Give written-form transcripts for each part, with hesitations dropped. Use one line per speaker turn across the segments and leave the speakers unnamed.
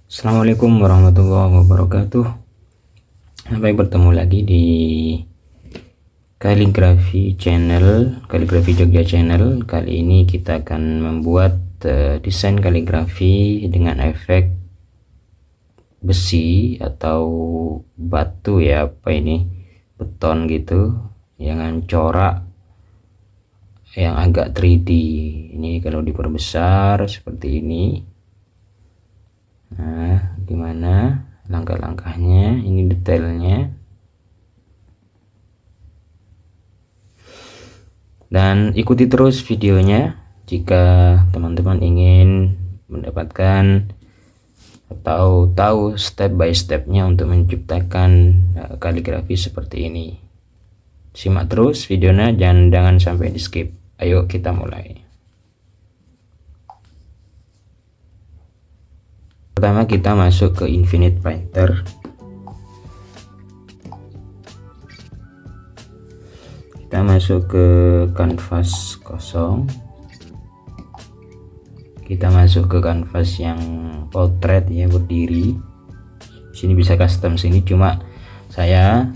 Assalamualaikum warahmatullahi wabarakatuh. Sampai bertemu lagi di Kaligrafi Channel, Kaligrafi Jogja Channel. Kali ini kita akan membuat desain kaligrafi dengan efek besi atau batu ya, apa ini, beton gitu, dengan corak yang agak 3D. Ini kalau diperbesar seperti ini. Nah, gimana langkah-langkahnya, ini detailnya. Dan ikuti terus videonya jika teman-teman ingin mendapatkan atau tahu step by stepnya untuk menciptakan kaligrafi seperti ini. Simak terus videonya, jangan sampai di skip. Ayo kita mulai. Pertama kita masuk ke Infinite Painter. Kita masuk ke kanvas kosong. Kita masuk ke kanvas yang portrait ya, berdiri. Sini bisa custom, sini cuma saya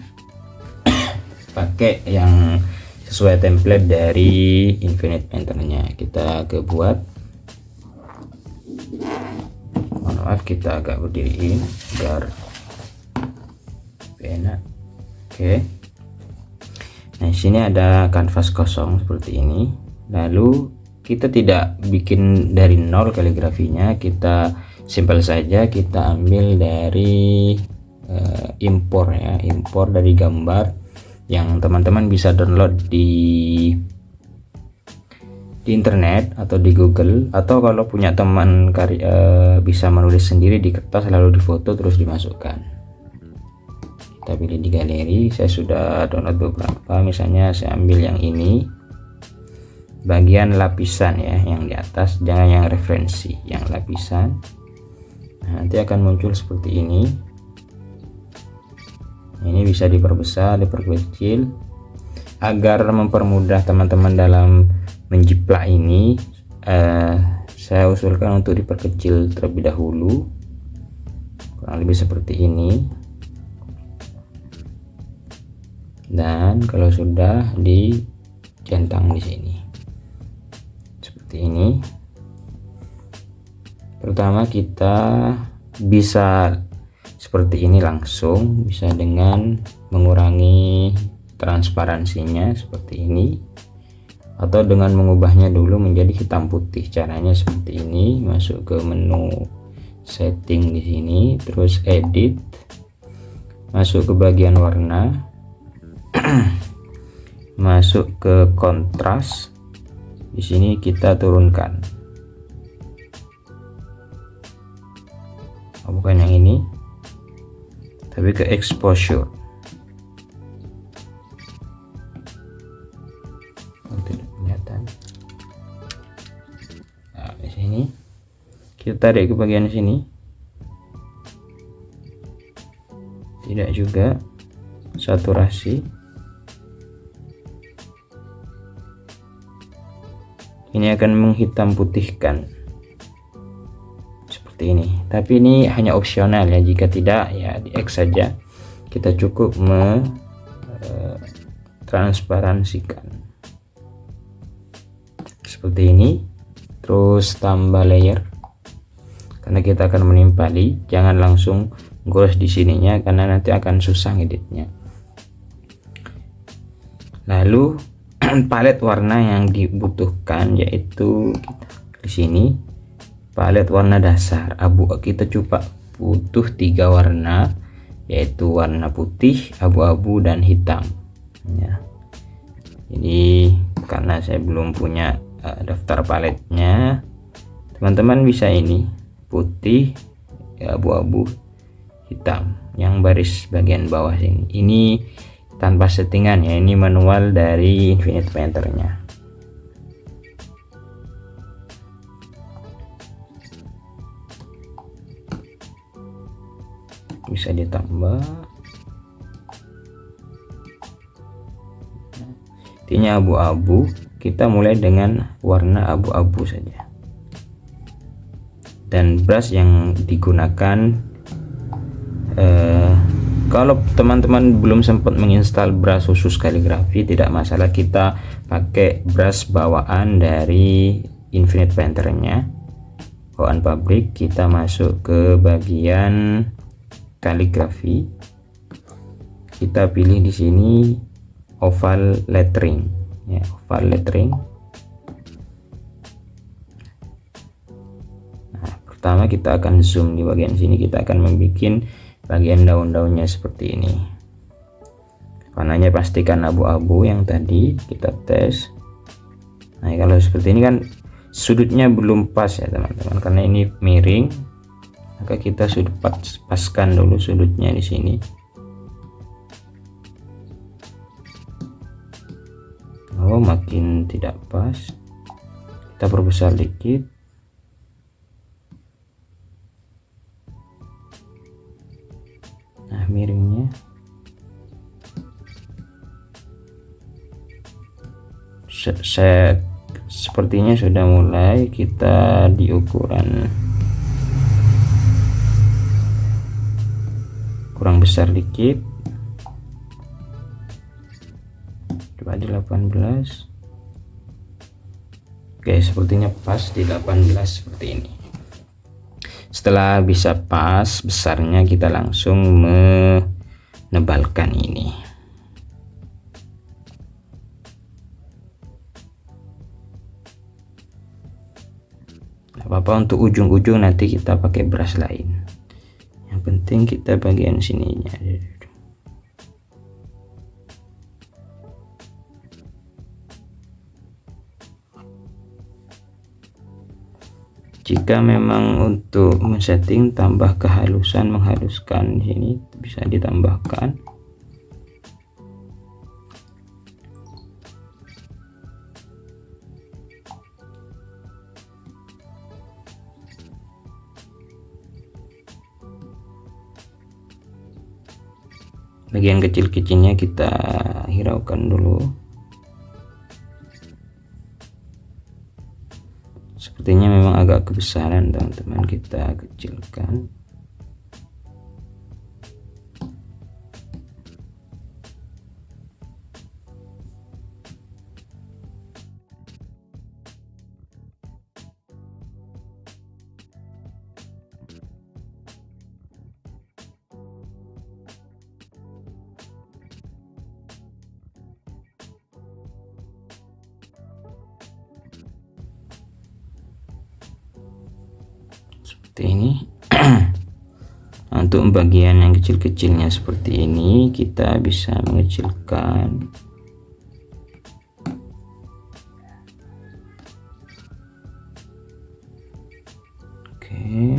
pakai yang sesuai template dari Infinite Painter-nya. Kita ke buat, mohon maaf kita agak berdiriin biar enak. Oke. Nah, di sini ada kanvas kosong seperti ini. Lalu kita tidak bikin dari nol kaligrafinya, kita simpel saja, kita ambil dari impor ya, impor dari gambar yang teman-teman bisa download di internet atau di Google, atau kalau punya teman bisa menulis sendiri di kertas lalu difoto terus dimasukkan. Kita pilih di galeri, saya sudah download beberapa, misalnya saya ambil yang ini, bagian lapisan ya, yang di atas, jangan yang referensi, yang lapisan. Nah, nanti akan muncul seperti ini. Ini bisa diperbesar, diperkecil agar mempermudah teman-teman dalam menjiplak ini. Saya usulkan untuk diperkecil terlebih dahulu, kurang lebih seperti ini. Dan kalau sudah dicentang di sini seperti ini. Pertama kita bisa seperti ini langsung, bisa dengan mengurangi transparansinya seperti ini, atau dengan mengubahnya dulu menjadi hitam putih. Caranya seperti ini, masuk ke menu setting di sini, terus edit, masuk ke bagian warna, masuk ke kontras. Di sini kita turunkan, bukan yang ini, tapi ke exposure. Tidak kelihatan. Nah, di sini kita tarik ke bagian sini, tidak juga. Saturasi ini akan menghitam putihkan seperti ini, tapi ini hanya opsional ya, jika tidak ya di X saja. Kita cukup transparansikan seperti ini, terus tambah layer karena kita akan menimpali. Jangan langsung gores di sininya karena nanti akan susah ngeditnya. Lalu palet warna yang dibutuhkan yaitu di sini palet warna dasar abu. Kita coba butuh 3 warna, yaitu warna putih, abu-abu, dan hitam ya. Jadi karena saya belum punya daftar paletnya, teman-teman bisa ini putih, abu-abu, hitam, yang baris bagian bawah sini. Ini tanpa settingan ya, ini manual dari Infinite Painter-nya. Bisa ditambah. Intinya abu-abu, kita mulai dengan warna abu-abu saja. dan brush yang digunakan. Kalau teman-teman belum sempat menginstal brush khusus kaligrafi, tidak masalah, kita pakai brush bawaan dari Infinite Painter-nya, bawaan pabrik. Kita masuk ke bagian kaligrafi, kita pilih di sini oval lettering ya, oval lettering. Nah, pertama kita akan zoom di bagian sini, kita akan membuat bagian daun-daunnya seperti ini. Warnanya pastikan abu-abu yang tadi kita tes. Nah, kalau seperti ini kan sudutnya belum pas ya teman-teman, karena ini miring, maka kita sudah paskan dulu sudutnya di sini. Oh, makin tidak pas, kita perbesar dikit. Nah, miringnya sepertinya sudah mulai. Kita di ukuran kurang besar dikit, coba di 18. Oke, sepertinya pas di 18 seperti ini. Setelah bisa pas besarnya, kita langsung menebalkan ini. Gak apa-apa, untuk ujung-ujung nanti kita pakai brush lain. Yang penting kita bagian sininya. Jika memang untuk men-setting tambah kehalusan, menghaluskan di sini bisa ditambahkan. Bagian kecil-kecilnya kita hiraukan dulu. Sepertinya memang agak kebesaran teman-teman, kita kecilkan. Seperti ini. Untuk bagian yang kecil-kecilnya seperti ini, kita bisa mengecilkan. Oke.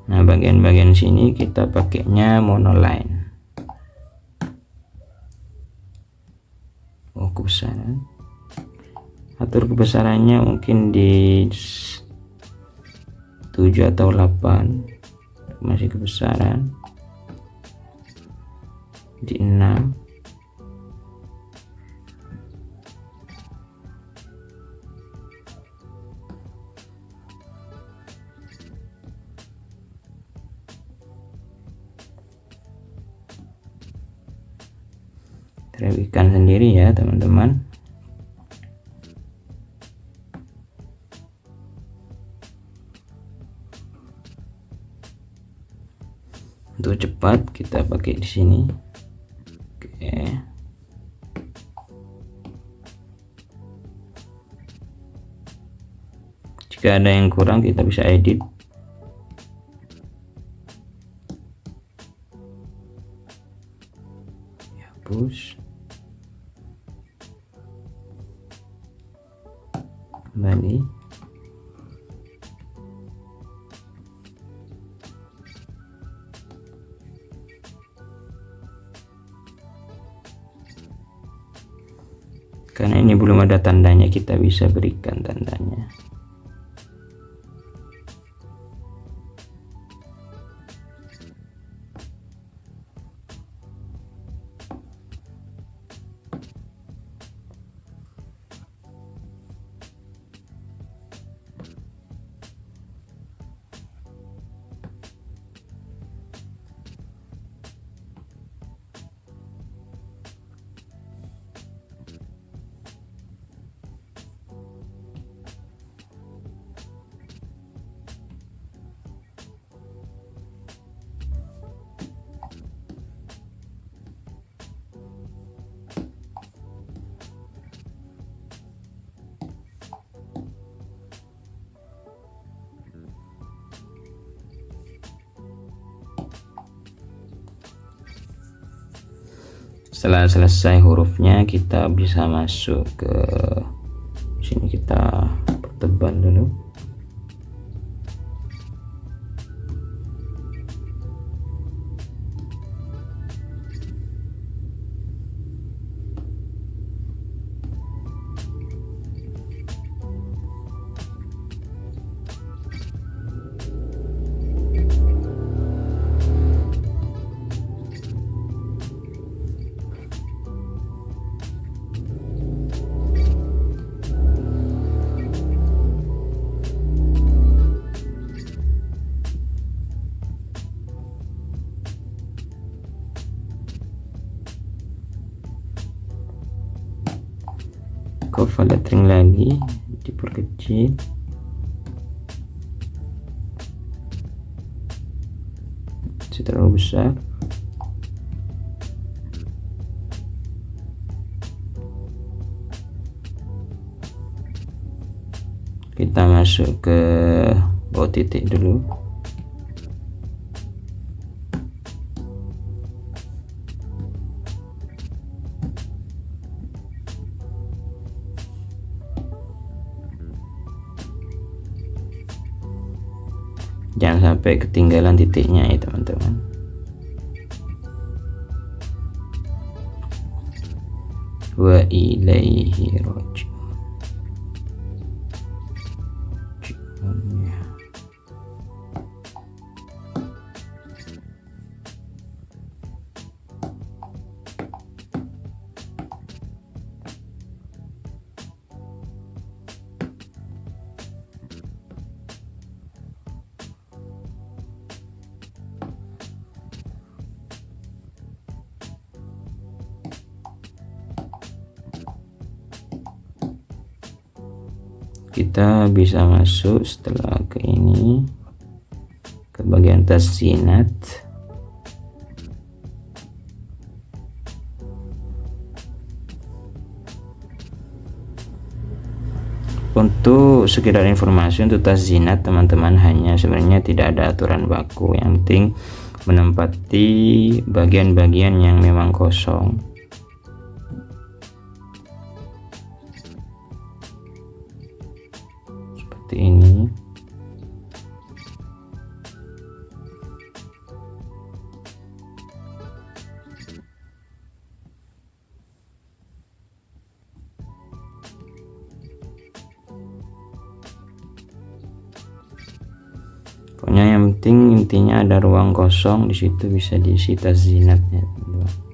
Nah, bagian-bagian sini kita pakainya monoline. Kebesaran, atur kebesarannya mungkin di 7 atau 8, masih kebesaran di 6. Rapikan sendiri ya teman-teman. Untuk cepat kita pakai di sini. Oke. Jika ada yang kurang kita bisa edit. Hapus. Kembali. Karena ini belum ada tandanya, kita bisa berikan tandanya. Setelah selesai hurufnya, kita bisa masuk ke sini, kita pertebal dulu. Cover lettering lagi, diperkecil. Terlalu besar. Kita masuk ke bawah titik dulu. Jangan sampai ketinggalan titiknya ya teman-teman. Wa ilaihi raji'un. Kita bisa masuk setelah ke ini, ke bagian taszinat. Untuk sekedar informasi, untuk taszinat teman-teman, hanya sebenarnya tidak ada aturan baku, yang penting menempati bagian-bagian yang memang kosong. Seperti ini. Pokoknya yang penting intinya ada ruang kosong, di situ bisa diisi taszinatnya, teman-teman.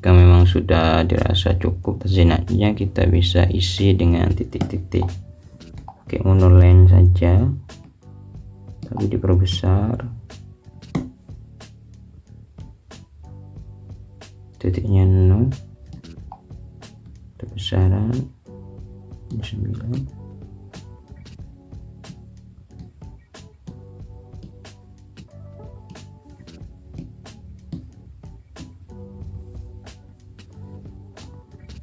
Jika memang sudah dirasa cukup taszinatnya, kita bisa isi dengan titik-titik. Oke, monoline saja, tapi diperbesar. Titiknya 0, kebesaran 9.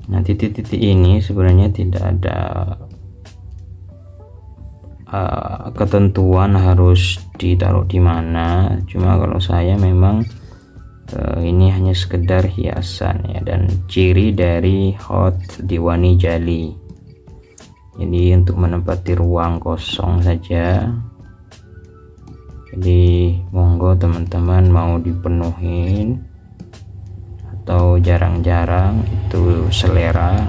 Nah, titik-titik ini sebenarnya tidak ada ketentuan harus ditaruh di mana. Cuma kalau saya memang ini hanya sekedar hiasan ya, dan ciri dari Hot Diwani Jali. Jadi untuk menempati ruang kosong saja. Jadi monggo teman-teman mau dipenuhin atau jarang-jarang, itu selera.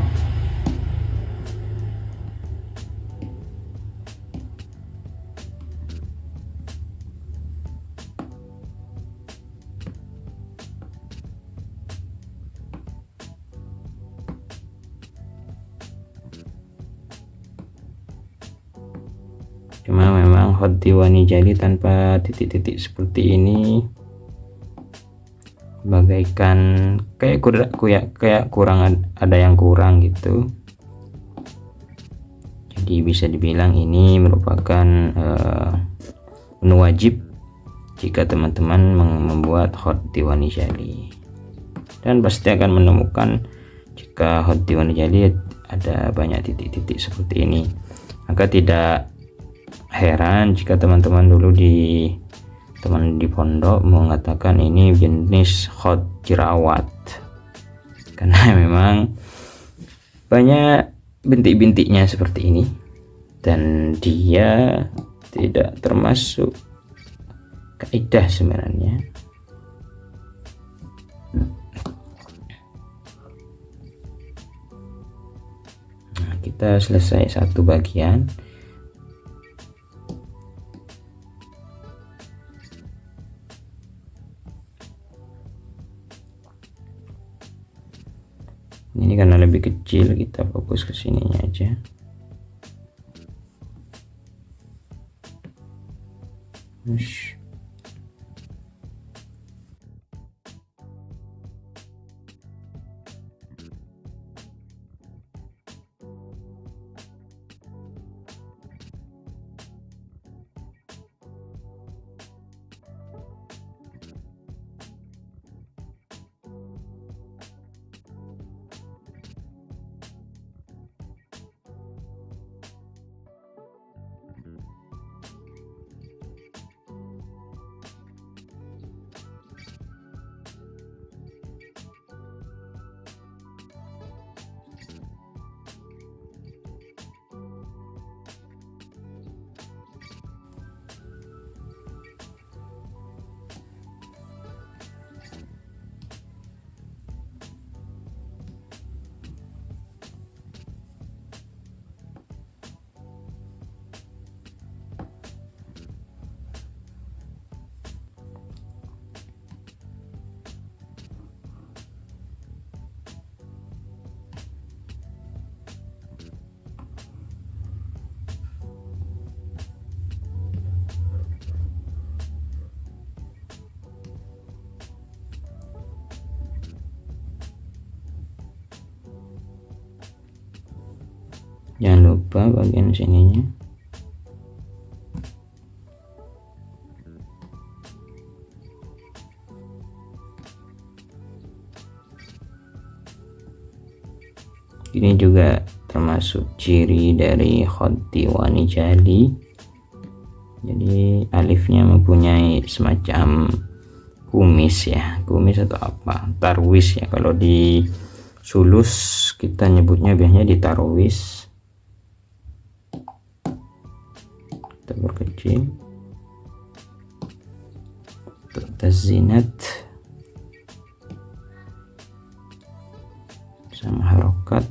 Cuma memang Hot Diwani Jali tanpa titik-titik seperti ini bagaikan kayak kurang, ada yang kurang gitu. Jadi bisa dibilang ini merupakan menu wajib jika teman-teman membuat Hot Diwani Jali, dan pasti akan menemukan Jika hot warna jali ada banyak titik-titik seperti ini, maka tidak heran jika teman-teman dulu di pondok mengatakan ini jenis hot jerawat, karena memang banyak bintik-bintiknya seperti ini dan dia tidak termasuk kaidah sebenarnya. Nah, kita selesai satu bagian. Ini karena lebih kecil, kita fokus ke sininya aja. Ush. Jangan lupa bagian sininya. Ini juga termasuk ciri dari khotiwani jali. Jadi alifnya mempunyai semacam kumis ya, kumis atau apa, tarwis ya. Kalau di sulus kita nyebutnya biasanya di tarwis. Kita perkecil untuk tazinat sama harokat.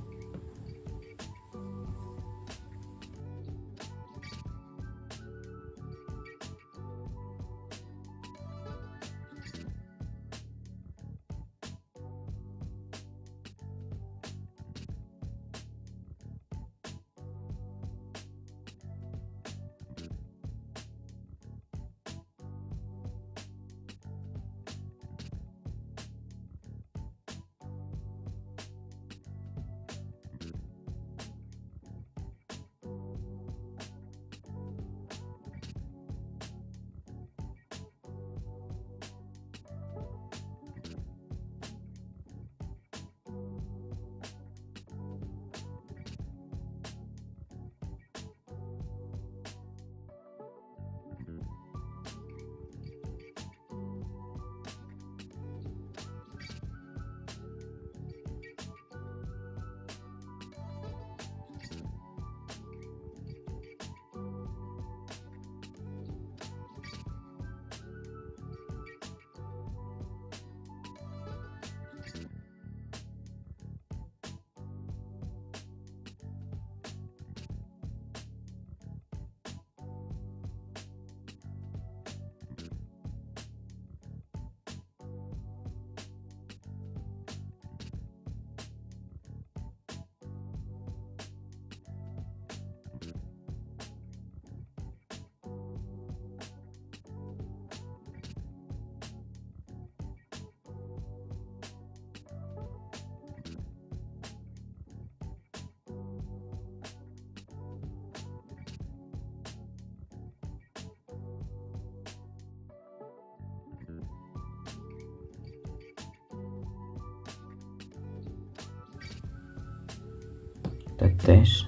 kita tes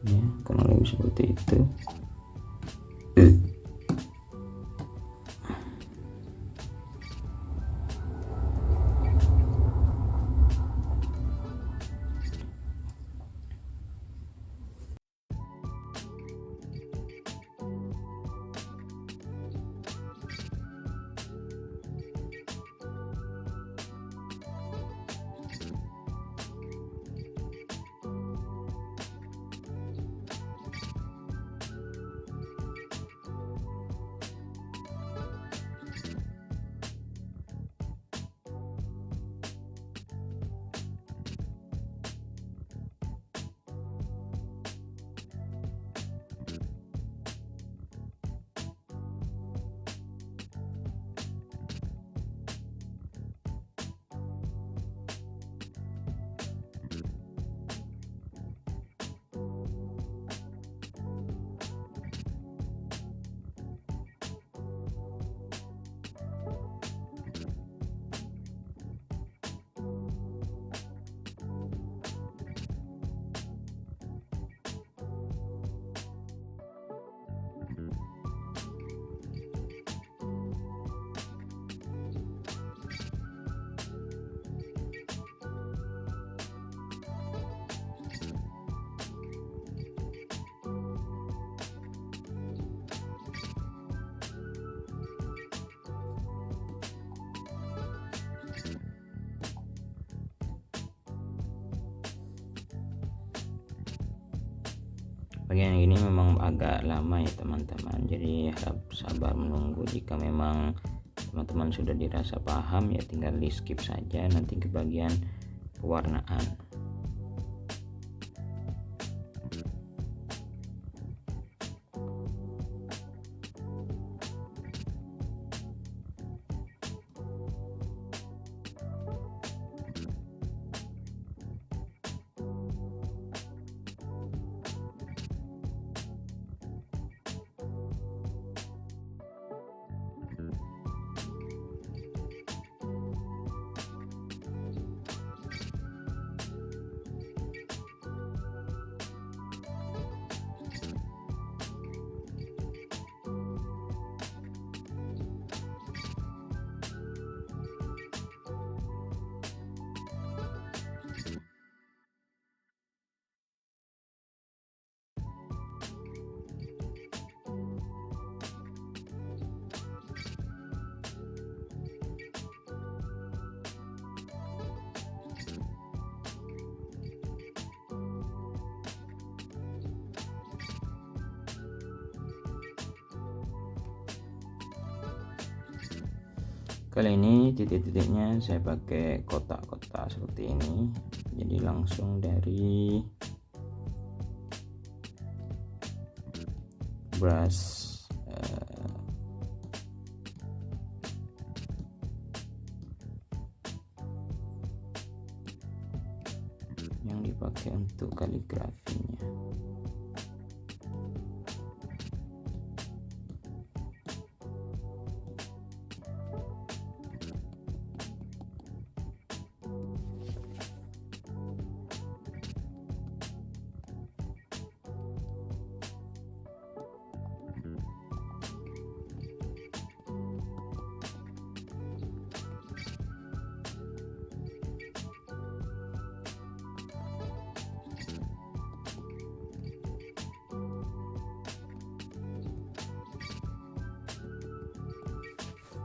ya, kurang lebih seperti itu. Bagian ini memang agak lama ya teman-teman, jadi harap sabar menunggu. Jika memang teman-teman sudah dirasa paham ya tinggal di skip saja nanti ke bagian pewarnaan. Kali ini titik-titiknya saya pakai kotak-kotak seperti ini, jadi langsung dari brush yang dipakai untuk kaligrafinya.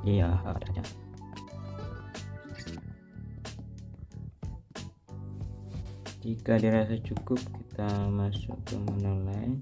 Iya, ada. Jika dirasa cukup, kita masuk ke monoline.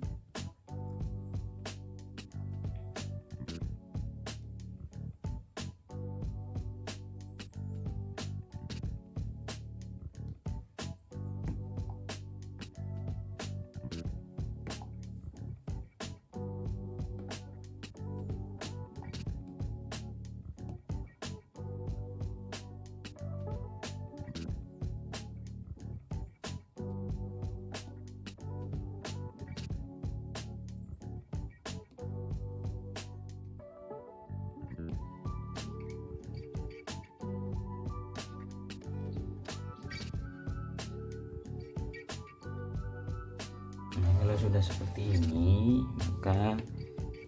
Nah, kalau sudah seperti ini, maka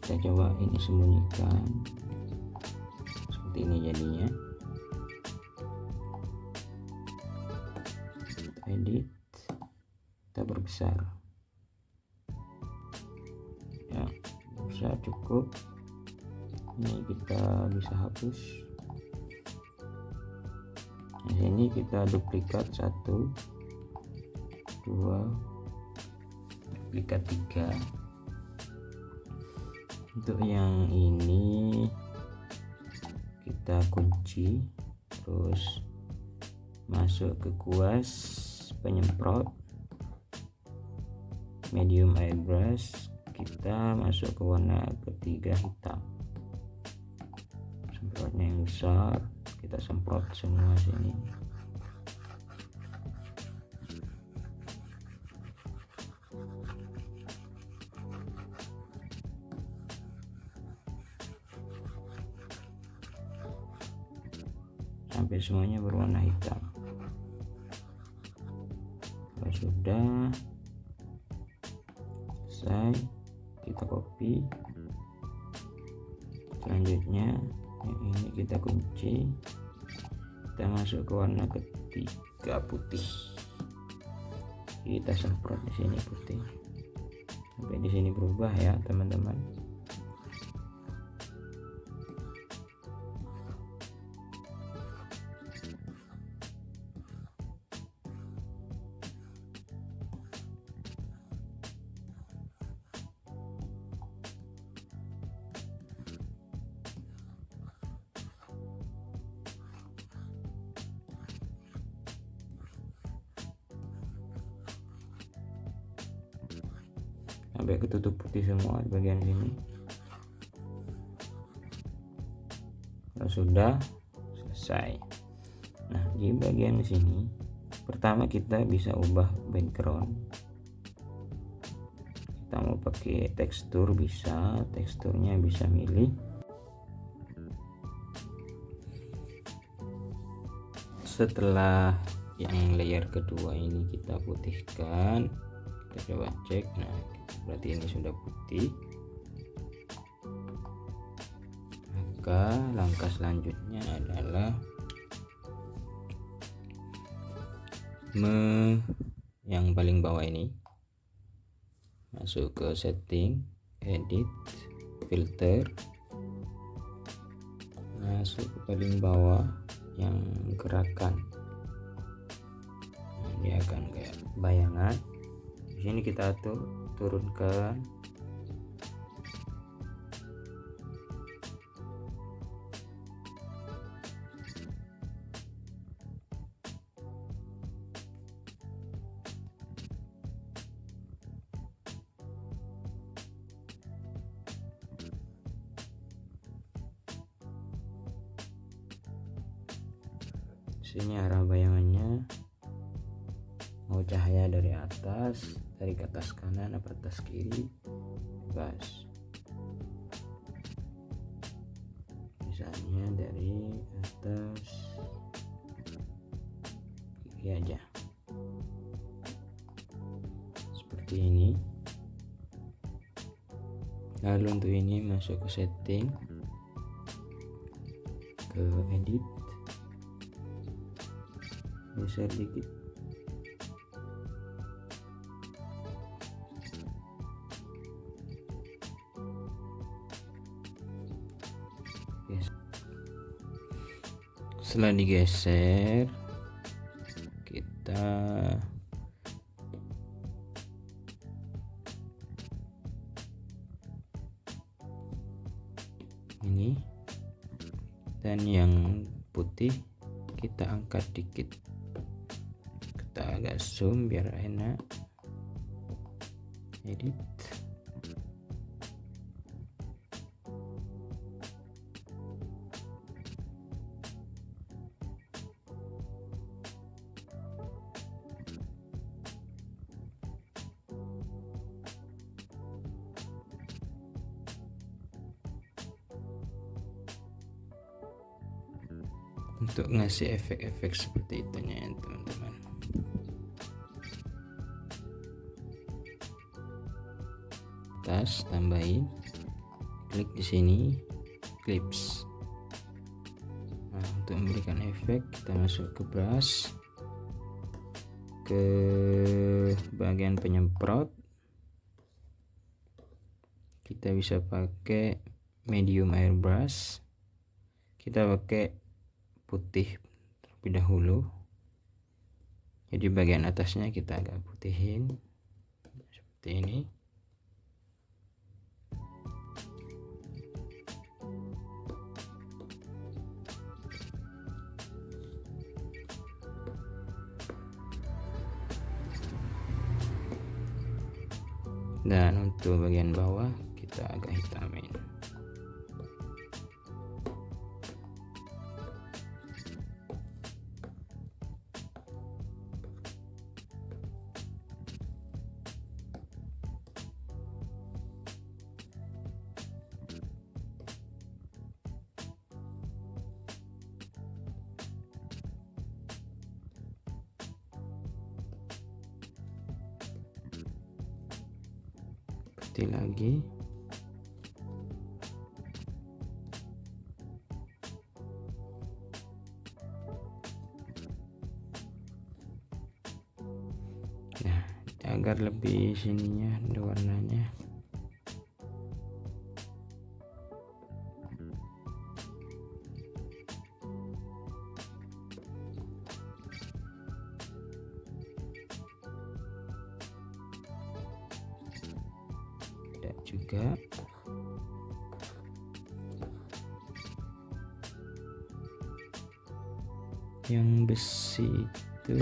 kita coba ini sembunyikan. Seperti ini jadinya. Edit, kita perbesar. Ya, besar cukup. Ini kita bisa hapus. Di sini kita duplikat 1, 2, duplikat 3. Untuk yang ini kita kunci, terus masuk ke kuas penyemprot, medium airbrush, kita masuk ke warna ketiga hitam. Semprotnya yang besar, kita semprot semua sini. Sampai semuanya berwarna hitam. Kalau sudah selesai, kita copy. Selanjutnya yang ini kita kunci, kita masuk ke warna ketiga putih, kita semprot di sini putih sampai di sini berubah ya teman-teman. Sampai ketutup putih semua di bagian sini. Kalau sudah selesai, nah di bagian sini pertama kita bisa ubah background. Kita mau pakai tekstur, bisa teksturnya bisa milih. Setelah yang layer kedua ini kita putihkan, kita coba cek. Nah, berarti ini sudah putih. Maka langkah selanjutnya adalah yang paling bawah ini, masuk ke setting, edit, filter, masuk ke paling bawah yang gerakan. Nah, dia akan kayak bayangan. Di sini kita atur, turunkan. Sini arah bayangannya, mau cahaya dari atas, dari ke atas kanan atau atas kiri, bebas. Misalnya dari atas kiri aja, seperti ini. Lalu untuk ini masuk ke setting, ke edit, geser dikit. Setelah digeser, kita ini, dan yang putih kita angkat dikit, kita agak zoom biar enak. Edit, untuk ngasih efek-efek seperti itu ya teman-teman. atas, tambahin, klik di sini clips. Nah, untuk memberikan efek kita masuk ke brush, ke bagian penyemprot. Kita bisa pakai medium airbrush, kita pakai putih terlebih dahulu, jadi bagian atasnya kita agak putihin seperti ini. Dan untuk bagian bawah kita agak hitamin. Putih lagi. Nah, agar lebih sininya ada warnanya. Ada juga. Yang besi itu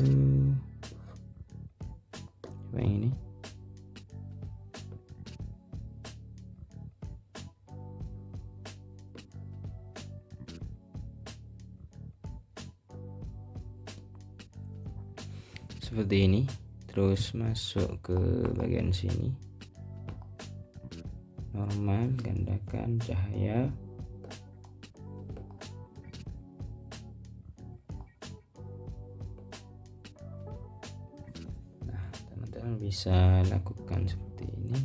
coba yang ini. Seperti ini, terus masuk ke bagian sini, normal, gandakan cahaya. Nah, teman-teman bisa lakukan seperti ini.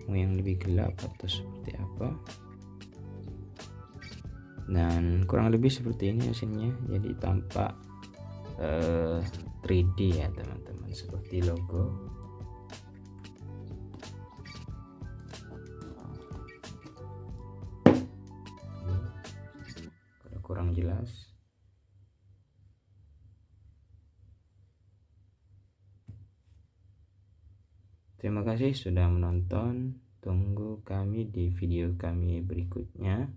Mau yang lebih gelap atau seperti apa, dan kurang lebih seperti ini hasilnya. Jadi tampak 3D ya teman-teman, seperti logo. Kalau kurang jelas, terima kasih sudah menonton. Tunggu kami di video kami berikutnya.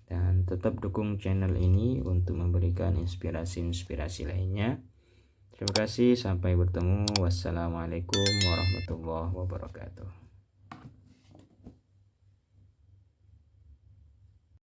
Dan tetap dukung channel ini untuk memberikan inspirasi-inspirasi lainnya. Terima kasih, sampai bertemu. Wassalamualaikum warahmatullahi wabarakatuh.